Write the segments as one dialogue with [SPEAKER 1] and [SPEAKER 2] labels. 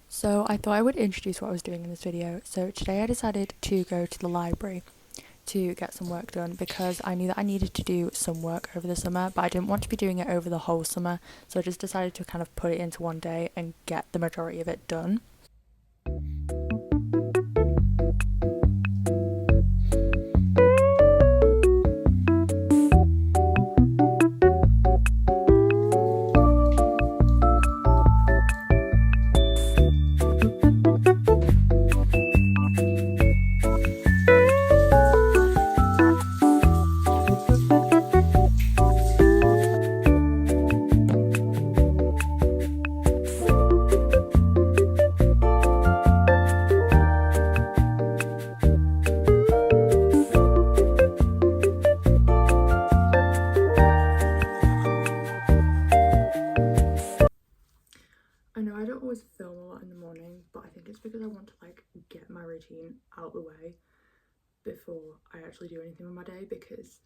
[SPEAKER 1] So I thought I would introduce what I was doing in this video. So today I decided to go to the library to get some work done because I knew that I needed to do some work over the summer, but I didn't want to be doing it over the whole summer, so I just decided to kind of put it into one day and get the majority of it done. I know I don't always film a lot in the morning, but I think it's because I want to get my routine out the way before I actually do anything with my day, because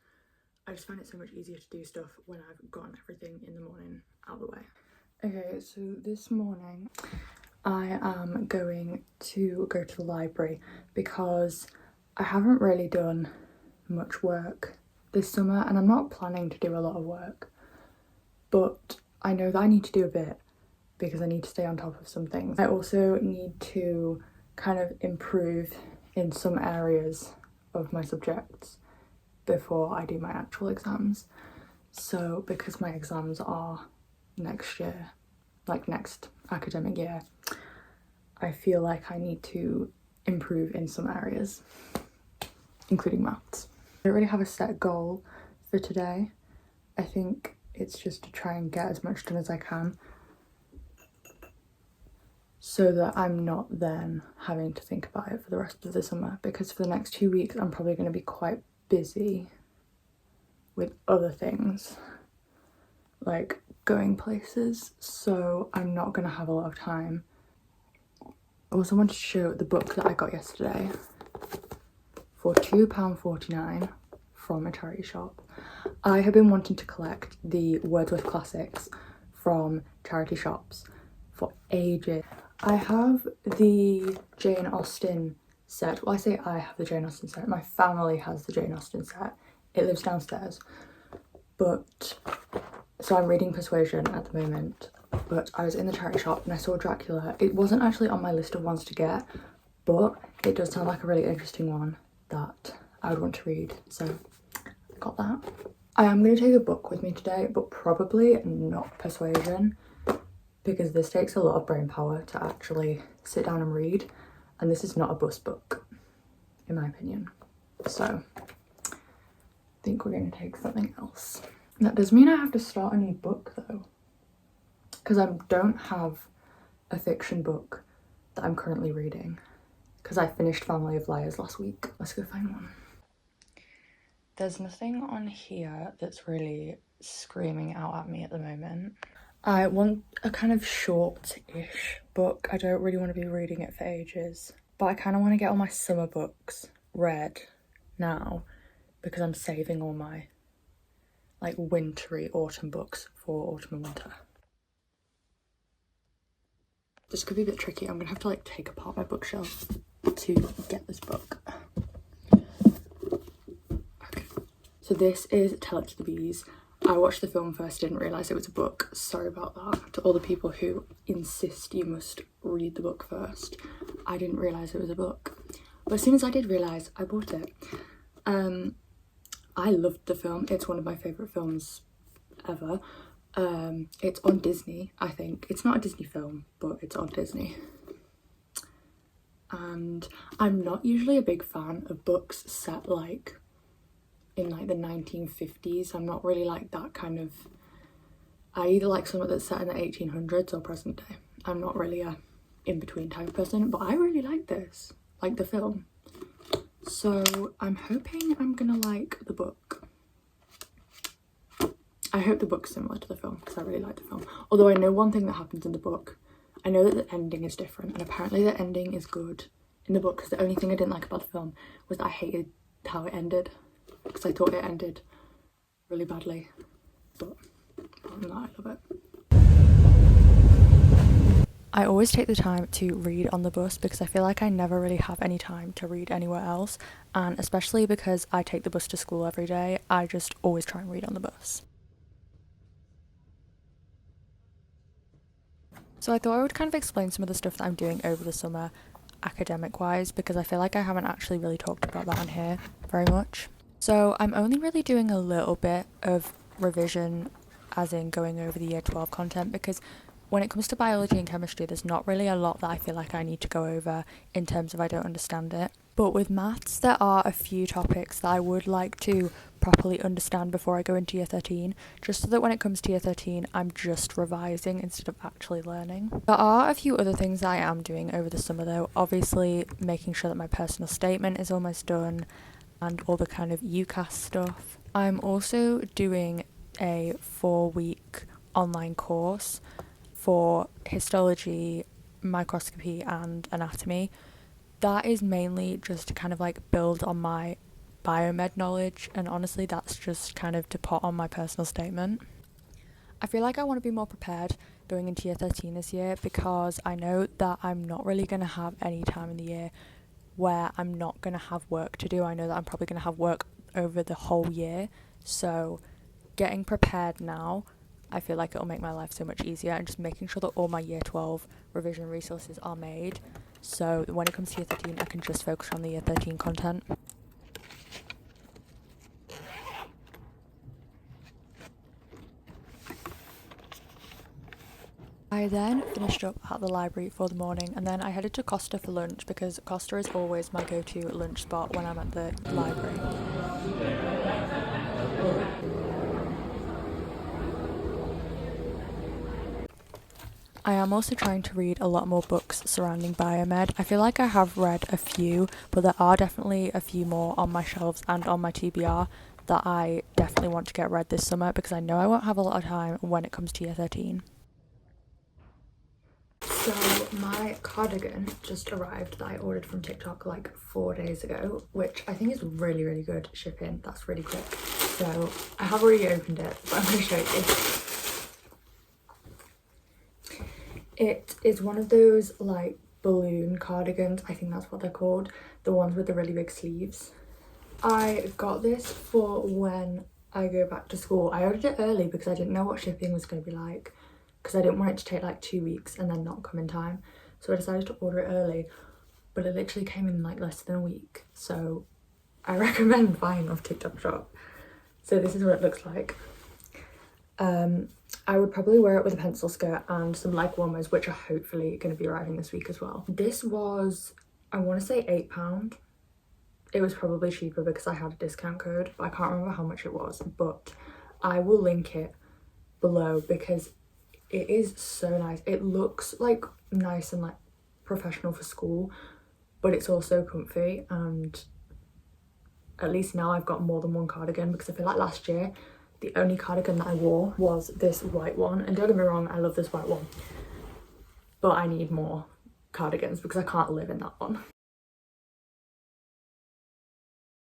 [SPEAKER 1] I just find it so much easier to do stuff when I've gotten everything in the morning out the way. Okay, so this morning I am going to go to the library because I haven't really done much work this summer and I'm not planning to do a lot of work, but I know that I need to do a bit because I need to stay on top of some things. I also need to kind of improve in some areas of my subjects before I do my actual exams. So because my exams are next year, like next academic year, I feel like I need to improve in some areas, including maths. I don't really have a set goal for today. I think it's just to try and get as much done as I can, so that I'm not then having to think about it for the rest of the summer, because for the next 2 weeks I'm probably going to be quite busy with other things like going places, so I'm not going to have a lot of time. I also wanted to show the book that I got yesterday for £2.49 from a charity shop. I have been wanting to collect the Wordsworth classics from charity shops for ages. I have the Jane Austen set. Well, I say I have the Jane Austen set. My family has the Jane Austen set. It lives downstairs. But, so I'm reading Persuasion at the moment. But I was in the charity shop and I saw Dracula. It wasn't actually on my list of ones to get, but it does sound like a really interesting one that I would want to read. So I got that. I am going to take a book with me today, but probably not Persuasion, because this takes a lot of brain power to actually sit down and read, and this is not a bus book, in my opinion. So I think we're going to take something else. That does mean I have to start a new book though, because I don't have a fiction book that I'm currently reading, because I finished Family of Liars last week. Let's go find one. There's nothing on here that's really screaming out at me at the moment. I want a kind of short-ish book. I don't really want to be reading it for ages, but I kind of want to get all my summer books read now because I'm saving all my wintry autumn books for autumn and winter. This could be a bit tricky. I'm gonna have to take apart my bookshelf to get this book. Okay, so this is Tell It to the Bees. I watched the film first, didn't realise it was a book. Sorry about that. To all the people who insist you must read the book first, I didn't realise it was a book. But as soon as I did realise, I bought it. I loved the film. It's one of my favourite films ever. It's on Disney, I think. It's not a Disney film, but it's on Disney. And I'm not usually a big fan of books set in the 1950s. I'm not really that kind of, I either like something that's set in the 1800s or present day. I'm not really a in-between type of person, but I really like this, the film. So I'm hoping I'm gonna like the book. I hope the book's similar to the film because I really like the film. Although I know one thing that happens in the book. I know that the ending is different, and apparently the ending is good in the book, because the only thing I didn't like about the film was that I hated how it ended, because I thought it ended really badly. But other than that, I love it. I always take the time to read on the bus because I feel like I never really have any time to read anywhere else, and especially because I take the bus to school every day, I just always try and read on the bus. So I thought I would kind of explain some of the stuff that I'm doing over the summer academic wise because I feel like I haven't actually really talked about that on here very much. So I'm only really doing a little bit of revision, as in going over the year 12 content, because when it comes to biology and chemistry, there's not really a lot that I feel like I need to go over in terms of I don't understand it. But with maths, there are a few topics that I would like to properly understand before I go into year 13, just so that when it comes to year 13, I'm just revising instead of actually learning. There are a few other things that I am doing over the summer though, obviously making sure that my personal statement is almost done and all the kind of UCAS stuff. I'm also doing a 4-week online course for histology, microscopy and anatomy. That is mainly just to kind of like build on my biomed knowledge, and honestly that's just kind of to put on my personal statement. I feel like I want to be more prepared going into year 13 this year because I know that I'm not really going to have any time in the year where I'm not going to have work to do. I know that I'm probably going to have work over the whole year, so getting prepared now, I feel like it'll make my life so much easier, and just making sure that all my year 12 revision resources are made so when it comes to year 13 I can just focus on the year 13 content. I then finished up at the library for the morning and then I headed to Costa for lunch because Costa is always my go-to lunch spot when I'm at the library. I am also trying to read a lot more books surrounding biomed. I feel like I have read a few, but there are definitely a few more on my shelves and on my TBR that I definitely want to get read this summer because I know I won't have a lot of time when it comes to year 13. So my cardigan just arrived that I ordered from TikTok like 4 days ago, which I think is really, really good shipping. That's really quick. So I have already opened it, but I'm going to show you. It is one of those like balloon cardigans, I think that's what they're called, the ones with the really big sleeves. I got this for when I go back to school. I ordered it early because I didn't know what shipping was going to be like, because I didn't want it to take like 2 weeks and then not come in time. So I decided to order it early, but it literally came in like less than a week. So I recommend buying off TikTok shop. So this is what it looks like. I would probably wear it with a pencil skirt and some leg warmers, which are hopefully going to be arriving this week as well. This was, I want to say £8. It was probably cheaper because I had a discount code, but I can't remember how much it was, but I will link it below because it is so nice. It looks like nice and like professional for school, but it's also comfy, and at least now I've got more than one cardigan because I feel like last year the only cardigan that I wore was this white one, and don't get me wrong, I love this white one, but I need more cardigans because I can't live in that one.